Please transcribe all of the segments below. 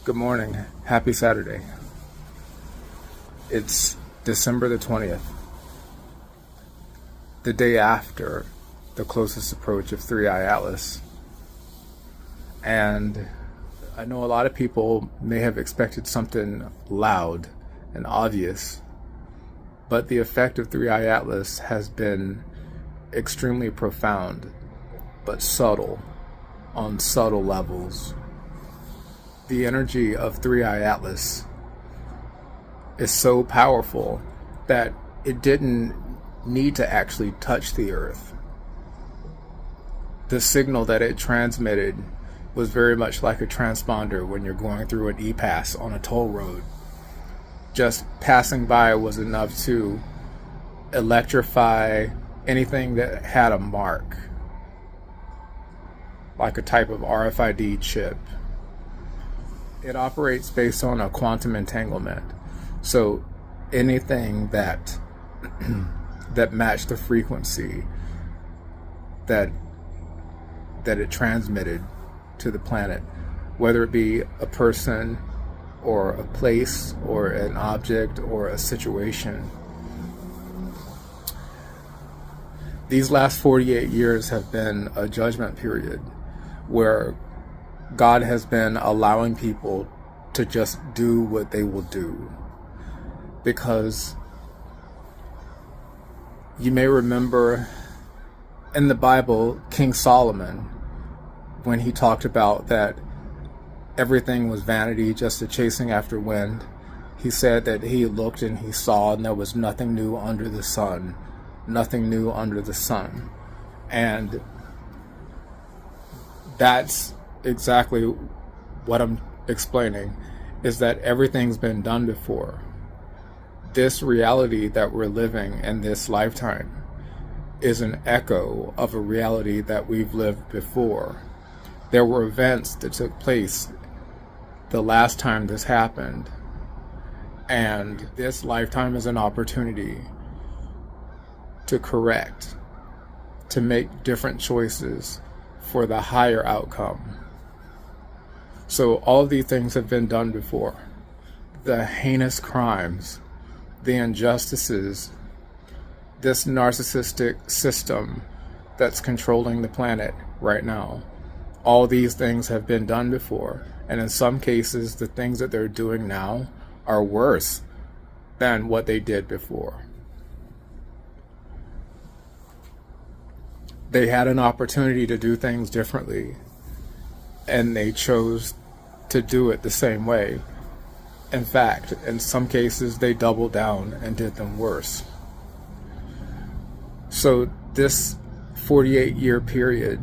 Good morning. Happy Saturday. It's December the 20th, the day after the closest approach of 3I Atlas. And I know a lot of people may have expected something loud and obvious, but the effect of 3I Atlas has been extremely profound, but subtle, on subtle levels. The energy of 3I Atlas is so powerful that it didn't need to actually touch the earth. The signal that it transmitted was very much like a transponder when you're going through an e-pass on a toll road. Just passing by was enough to electrify anything that had a mark, like a type of RFID chip. It operates based on a quantum entanglement. So anything that that matched the frequency that it transmitted to the planet, whether it be a person or a place or an object or a situation. These last 48 years have been a judgment period where God has been allowing people to just do what they will do. Because you may remember in the Bible, King Solomon, when he talked about that everything was vanity, just a chasing after wind. He said that he looked and he saw and there was nothing new under the sun. Nothing new under the sun. And that's exactly what I'm explaining, is that everything's been done before. This reality that we're living in this lifetime is an echo of a reality that we've lived before. There were events that took place the last time this happened, and this lifetime is an opportunity to correct, to make different choices for the higher outcome. So all of these things have been done before. The heinous crimes, the injustices, this narcissistic system that's controlling the planet right now. All these things have been done before. And in some cases, the things that they're doing now are worse than what they did before. They had an opportunity to do things differently, and they chose to do it the same way. In fact, in some cases, they doubled down and did them worse. So this 48-year period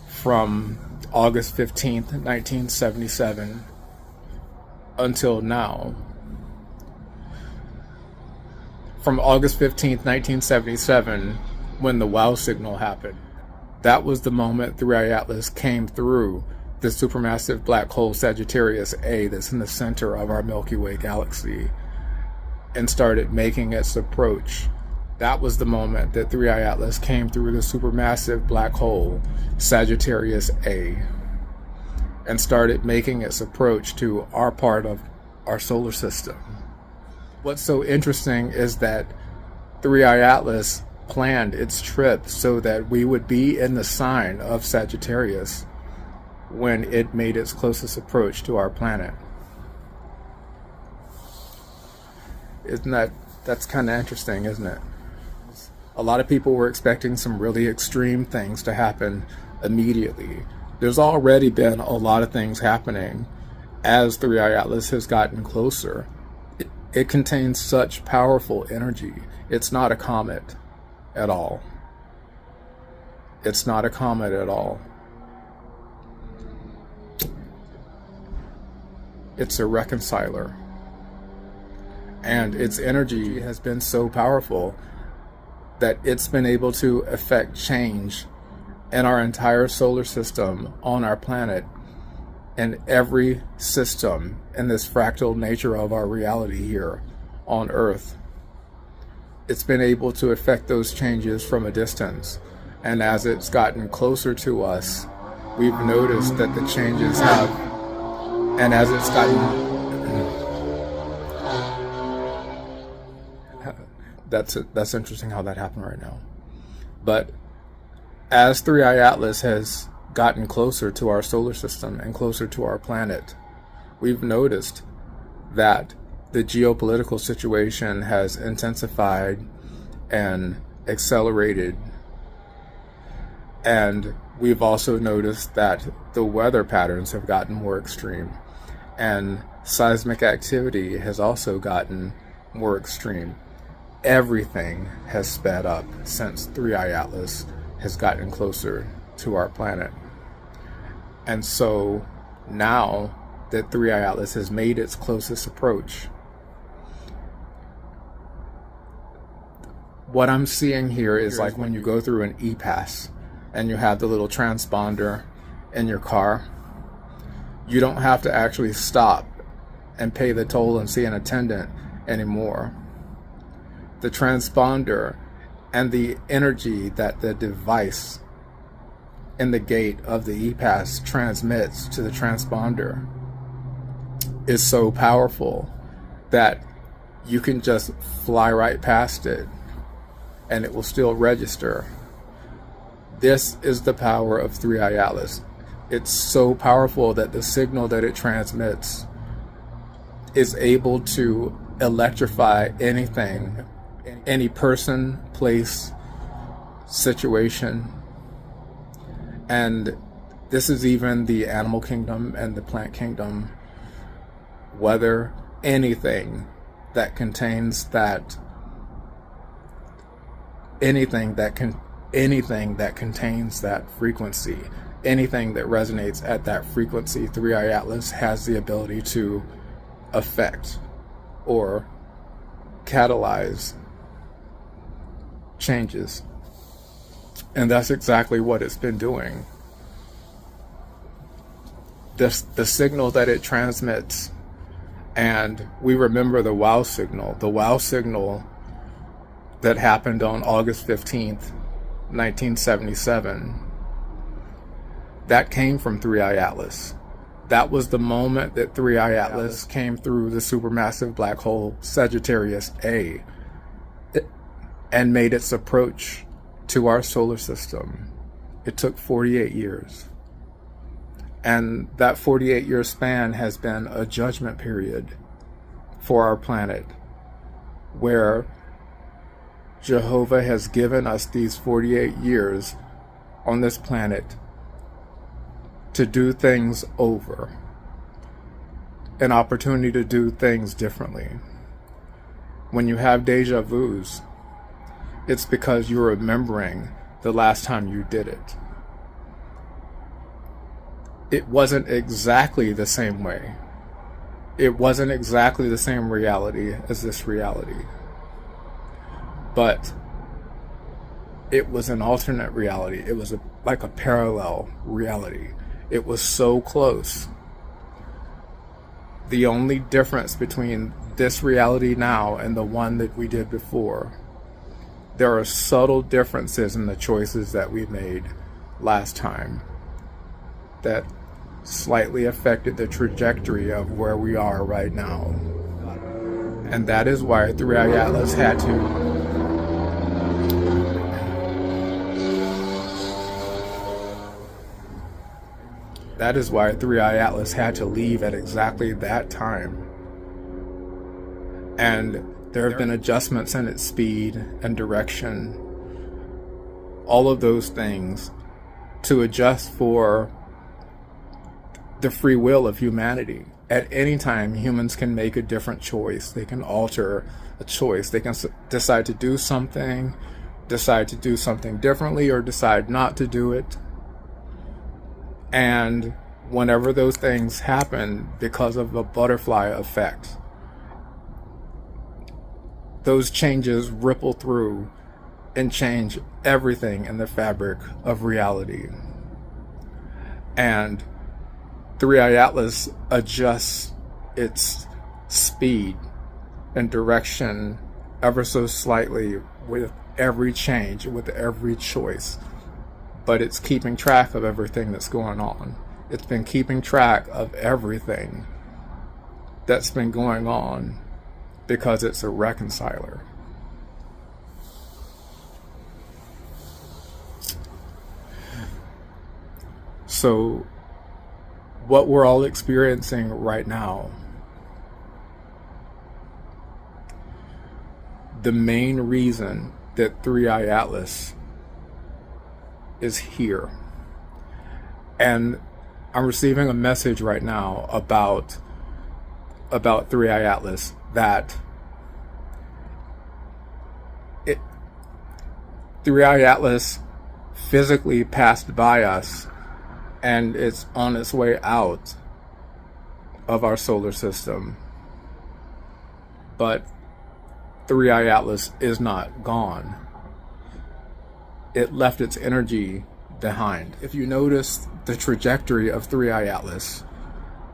from August 15th, 1977 until now, from August 15th, 1977, when the WOW signal happened, that was the moment 3I Atlas came through the supermassive black hole Sagittarius A that's in the center of our Milky Way galaxy and started making its approach. That was the moment that 3I Atlas came through the supermassive black hole Sagittarius A and started making its approach to our part of our solar system. What's so interesting is that 3I Atlas planned its trip so that we would be in the sign of Sagittarius when it made its closest approach to our planet. That's kind of interesting, isn't it? A lot of people were expecting some really extreme things to happen immediately. There's already been a lot of things happening as 3I Atlas has gotten closer. It contains such powerful energy. It's not a comet at all. It's not a comet at all. It's a reconciler. And its energy has been so powerful that it's been able to affect change in our entire solar system, on our planet, and every system in this fractal nature of our reality here on Earth. It's been able to affect those changes from a distance. And as it's gotten closer to us, we've noticed that the changes have And as it's gotten, that's interesting how that happened right now. But as 3i Atlas has gotten closer to our solar system and closer to our planet, we've noticed that the geopolitical situation has intensified and accelerated. And we've also noticed that the weather patterns have gotten more extreme, and seismic activity has also gotten more extreme. Everything has sped up since 3i Atlas has gotten closer to our planet. And so now that 3i Atlas has made its closest approach, what I'm seeing here is like when you go through an e-pass and you have the little transponder in your car, you don't have to actually stop and pay the toll and see an attendant anymore. The transponder and the energy that the device in the gate of the e-pass transmits to the transponder is so powerful that you can just fly right past it and it will still register. This is the power of 3i Atlas. It's so powerful that the signal that it transmits is able to electrify anything, any person, place, situation. And this is even the animal kingdom and the plant kingdom, weather, anything that contains that, anything that contains that frequency, anything that resonates at that frequency, 3i Atlas has the ability to affect or catalyze changes. And that's exactly what it's been doing. The signal that it transmits, and we remember the wow signal that happened on August 15th, 1977. That came from 3i Atlas. That was the moment that 3i Atlas came through the supermassive black hole Sagittarius A and made its approach to our solar system. It took 48 years. And that 48-year span has been a judgment period for our planet, where Jehovah has given us these 48 years on this planet to do things over, an opportunity to do things differently. When you have deja vus, it's because you're remembering the last time you did it. It wasn't exactly the same way. It wasn't exactly the same reality as this reality. But it was an alternate reality. It was like a parallel reality. It was so close. The only difference between this reality now and the one that we did before, there are subtle differences in the choices that we made last time that slightly affected the trajectory of where we are right now. And that is why 3i Atlas had to That is why 3i Atlas had to leave at exactly that time. And there have been adjustments in its speed and direction, all of those things, to adjust for the free will of humanity. At any time, humans can make a different choice. They can alter a choice. They can decide to do something differently, or decide not to do it. And whenever those things happen, because of a butterfly effect, those changes ripple through and change everything in the fabric of reality. And 3i Atlas adjusts its speed and direction ever so slightly with every change, with every choice. But it's keeping track of everything that's going on. It's been keeping track of everything that's been going on because it's a reconciler. So, what we're all experiencing right now, the main reason that 3i Atlas is here, and I'm receiving a message right now about 3i Atlas that 3i Atlas physically passed by us and it's on its way out of our solar system. But 3i Atlas is not gone. It left its energy behind. If you notice the trajectory of 3i Atlas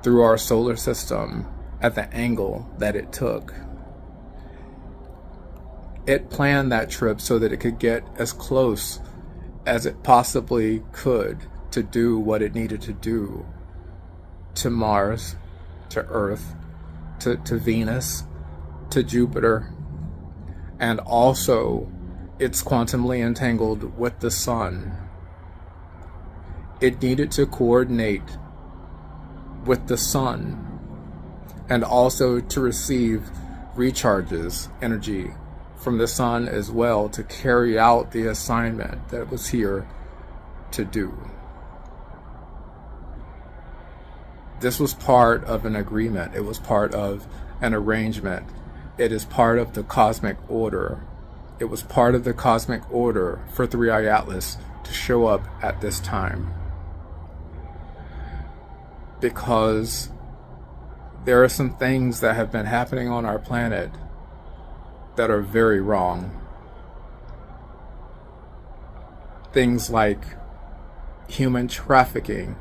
through our solar system at the angle that it took, it planned that trip so that it could get as close as it possibly could to do what it needed to do to Mars, to Earth, to Venus, to Jupiter, and also it's quantumly entangled with the sun. It needed to coordinate with the sun and also to receive recharges, energy from the sun as well, to carry out the assignment that it was here to do. This was part of an agreement. It was part of an arrangement. It is part of the cosmic order. It was part of the cosmic order for 3i Atlas to show up at this time. Because there are some things that have been happening on our planet that are very wrong. Things like human trafficking,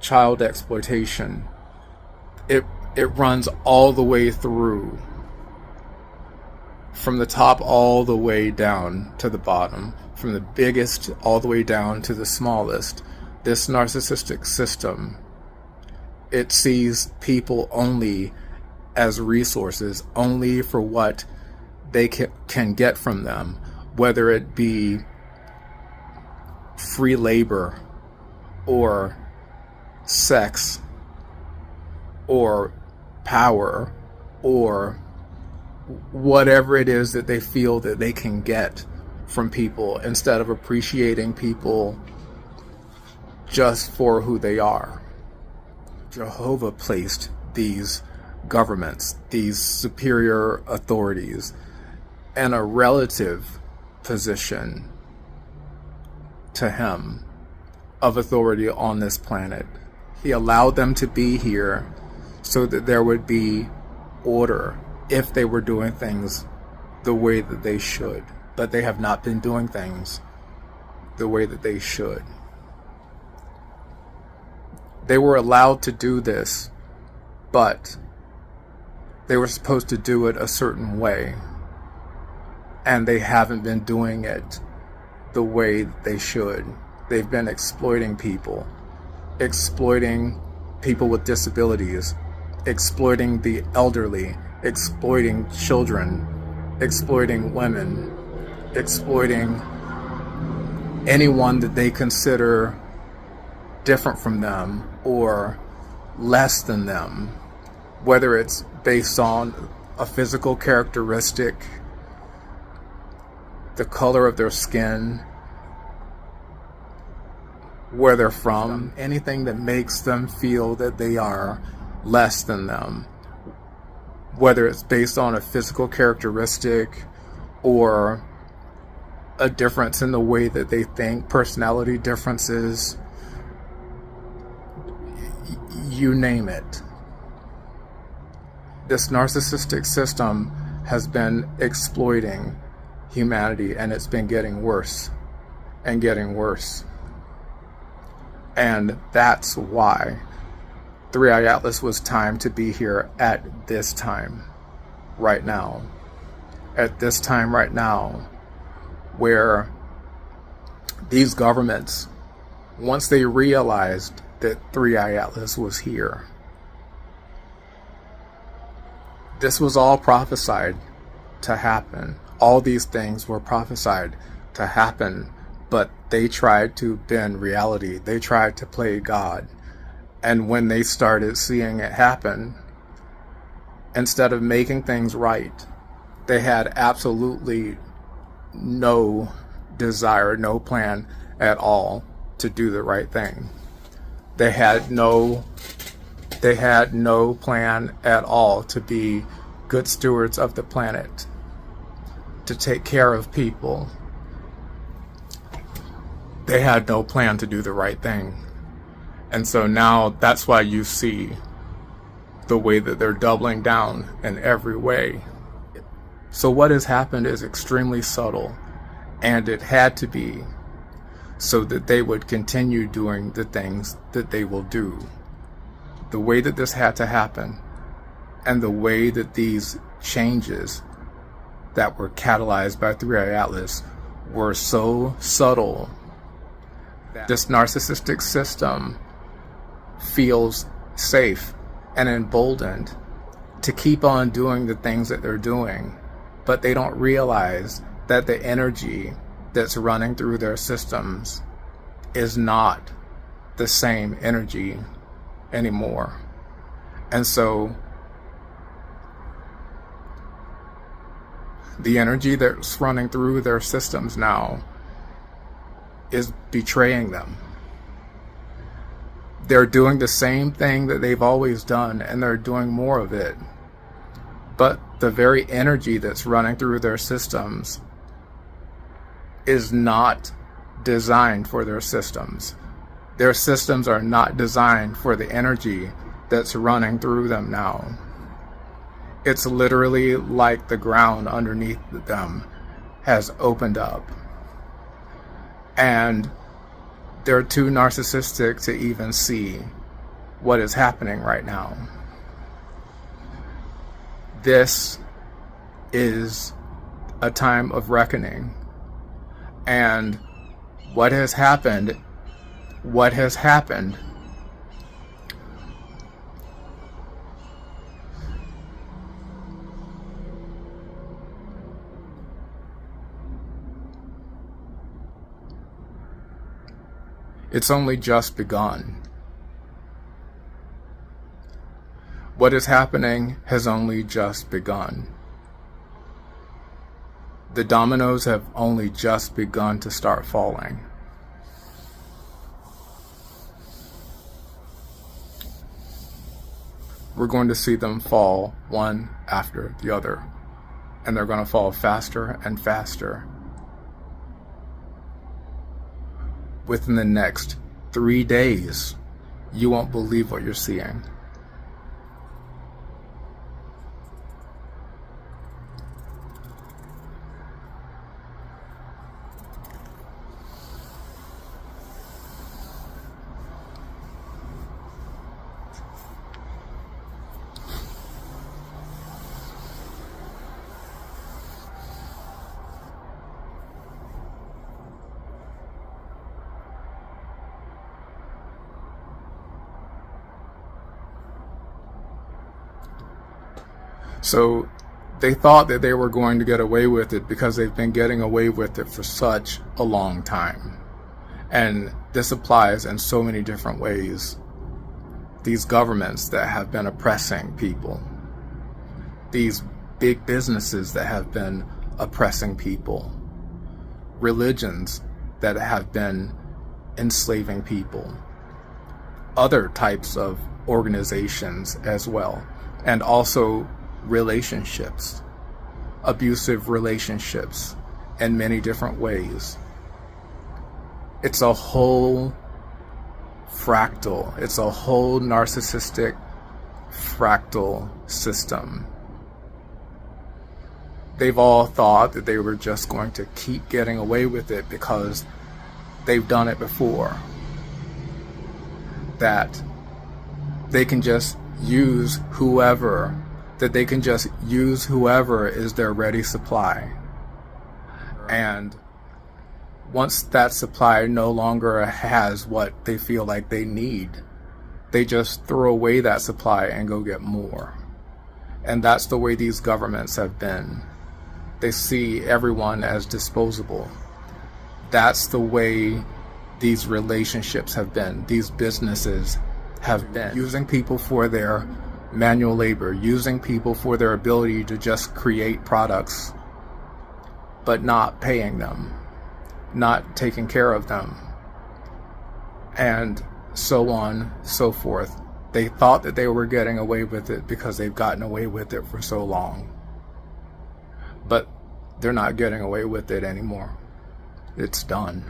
child exploitation. It runs all the way through, from the top all the way down to the bottom, from the biggest all the way down to the smallest. This narcissistic system, it sees people only as resources, only for what they can get from them, whether it be free labor or sex or power or whatever it is that they feel that they can get from people, instead of appreciating people just for who they are. Jehovah placed these governments, these superior authorities, in a relative position to him of authority on this planet. He allowed them to be here so that there would be order if they were doing things the way that they should. But they have not been doing things the way that they should. They were allowed to do this, but they were supposed to do it a certain way. And they haven't been doing it the way they should. They've been exploiting people with disabilities, exploiting the elderly, exploiting children, exploiting women, exploiting anyone that they consider different from them or less than them, whether it's based on a physical characteristic, the color of their skin, where they're from, anything that makes them feel that they are less than them, whether it's based on a physical characteristic or a difference in the way that they think, personality differences, you name it. This narcissistic system has been exploiting humanity, and it's been getting worse and getting worse. And that's why 3i Atlas was timed to be here at this time, right now. At this time right now, where these governments, once they realized that Three Eye Atlas was here. This was all prophesied to happen. All these things were prophesied to happen, but they tried to bend reality. They tried to play God. And when they started seeing it happen, instead of making things right, they had absolutely no desire, no plan at all to do the right thing. They had no plan at all to be good stewards of the planet, to take care of people. They had no plan to do the right thing. And so now that's why you see the way that they're doubling down in every way. So what has happened is extremely subtle, and it had to be so that they would continue doing the things that they will do. The way that this had to happen, and the way that these changes that were catalyzed by Three Eye Atlas were so subtle that this narcissistic system feels safe and emboldened to keep on doing the things that they're doing, but they don't realize that the energy that's running through their systems is not the same energy anymore. And so the energy that's running through their systems now is betraying them. They're doing the same thing that they've always done, and they're doing more of it. But the very energy that's running through their systems is not designed for their systems. Their systems are not designed for the energy that's running through them now. It's literally like the ground underneath them has opened up. And they're too narcissistic to even see what is happening right now. This is a time of reckoning. And what has happened, it's only just begun. What is happening has only just begun. The dominoes have only just begun to start falling. We're going to see them fall one after the other, and they're going to fall faster and faster. Within the next 3 days, you won't believe what you're seeing. So they thought that they were going to get away with it because they've been getting away with it for such a long time. And this applies in so many different ways. These governments that have been oppressing people, these big businesses that have been oppressing people, religions that have been enslaving people, other types of organizations as well, and also relationships, abusive relationships in many different ways. It's a whole fractal, it's a whole narcissistic fractal system. They've all thought that they were just going to keep getting away with it because they've done it before. That they can just use whoever is their ready supply. And once that supply no longer has what they feel like they need, They just throw away that supply and go get more. And that's the way these governments have been. They see everyone as disposable. That's the way these relationships have been. These businesses have been using people for their manual labor, using people for their ability to just create products, but not paying them, not taking care of them, and so on, so forth. They thought that they were getting away with it because they've gotten away with it for so long. But they're not getting away with it anymore. It's done.